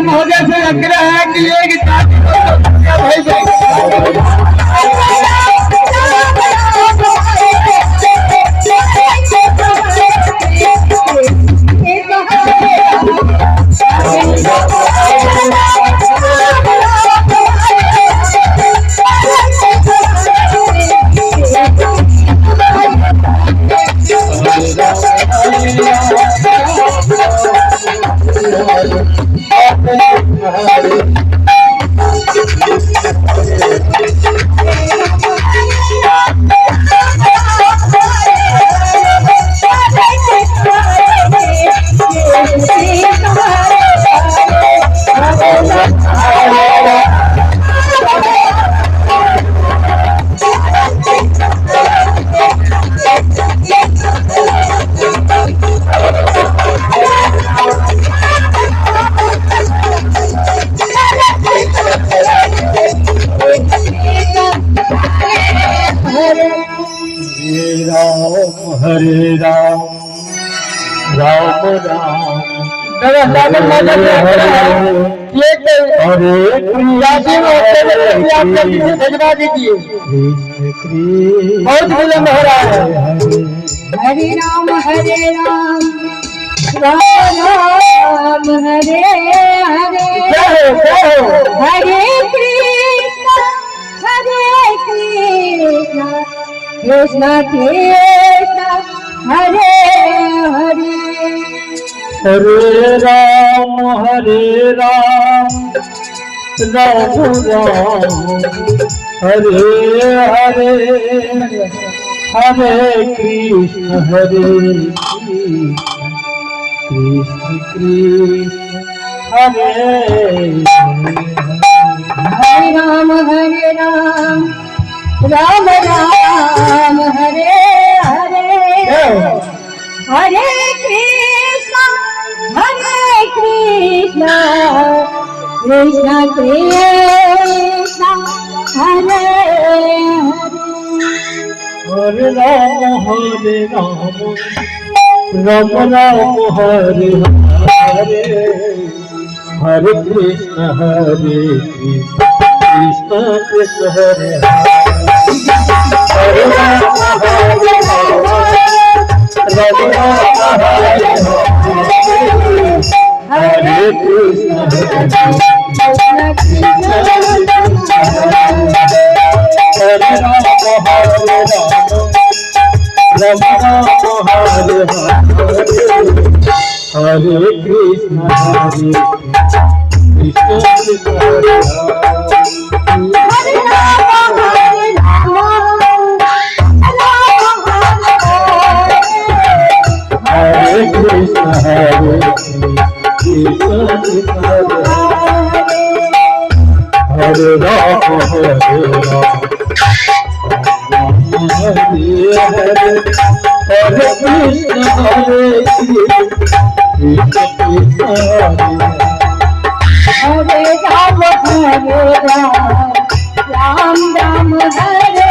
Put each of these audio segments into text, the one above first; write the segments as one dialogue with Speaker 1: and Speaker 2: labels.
Speaker 1: महोदय से लग रहा है कि ये गीता भाई हरे राम राम राम हरे भिजवा दीजिए। बहुत विलम्ब हो रहा है।
Speaker 2: हरे राम राम राम हरे हरे हरे कृष्ण कृष्ण कृष्ण हरे हरे
Speaker 1: हरे राम राम राम हरे हरे हरे कृष्ण कृष्ण कृष्ण हरे
Speaker 2: हरे राम राम राम हरे हरे हरे कृष्ण कृष्ण कृष्ण हरे
Speaker 1: हरे राम राम राम हरे हरे हरे कृष्ण कृष्ण कृष्ण हरे हरे राम राम हरे कृष्ण हरे कृष्ण हरे राम
Speaker 2: राम हरे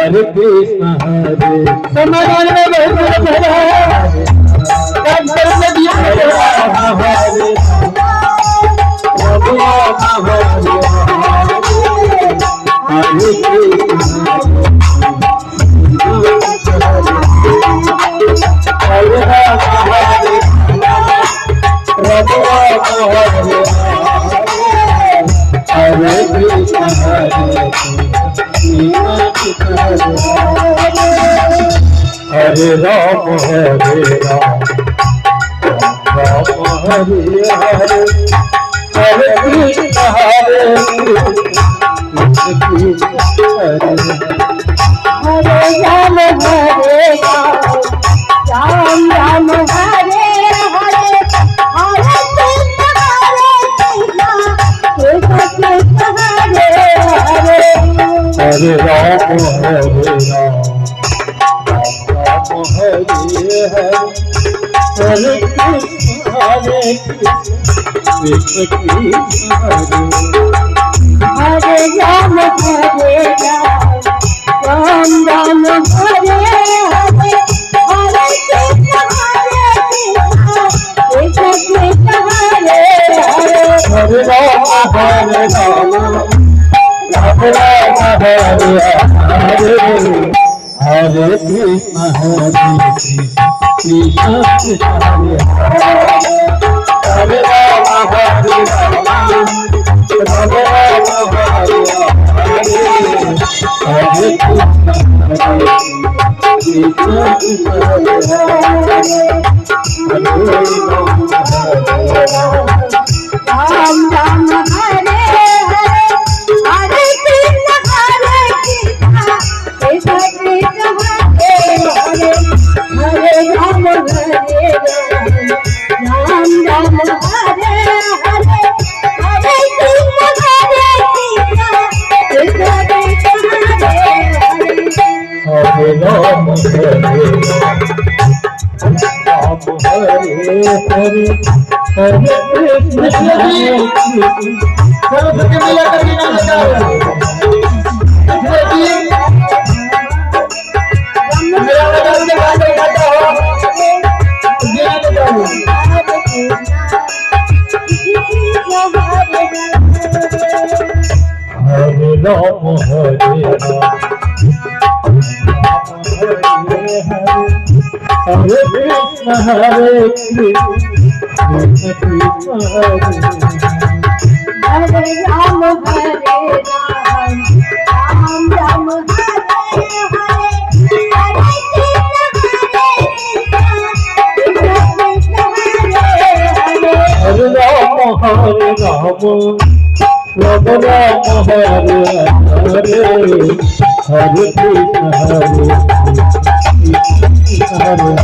Speaker 1: हरे कृष्ण हरे समाधान में हरे Hare Rama Hare Hare Hare Krishna Hare Krishna Hare
Speaker 2: Hare Ram Hare Ram Ram Hare Hare Hare Krishna Krishna Hare Hare
Speaker 1: Hare Rama Hare Rama Hare Hare Hare Krishna Hare Krishna Krishna Hare
Speaker 2: Hare Ram Hare Ram Ram Hare Hare Hare Krishna Krishna Krishna Hare Hare
Speaker 1: Hare Rama Hare Rama Rama Rama Hare Hare Hare Krishna Hare Krishna Krishna Hare Hare Rama Hare Rama Rama Rama Hare Hare Hare Krishna Krishna Hare
Speaker 2: Ram Ram Hare Hare Hare Krishna Krishna Krishna Hare Hare Hare Ram Hare Ram Ram Hare Hare Hare Krishna Krishna Krishna Hare Hare
Speaker 1: Hare Rama Hare Rama Hare Hare Hare Krishna Hare Hare Rama Hare Rama Hare Krishna Hare Krishna Krishna Hare
Speaker 2: Hare Ram Hare Ram Ram Ram Hare Hare Hare Krishna Hare Hare
Speaker 1: Hare Rama Hare Rama Rama Rama Hare Hare Hare Krishna Hare Krishna Hare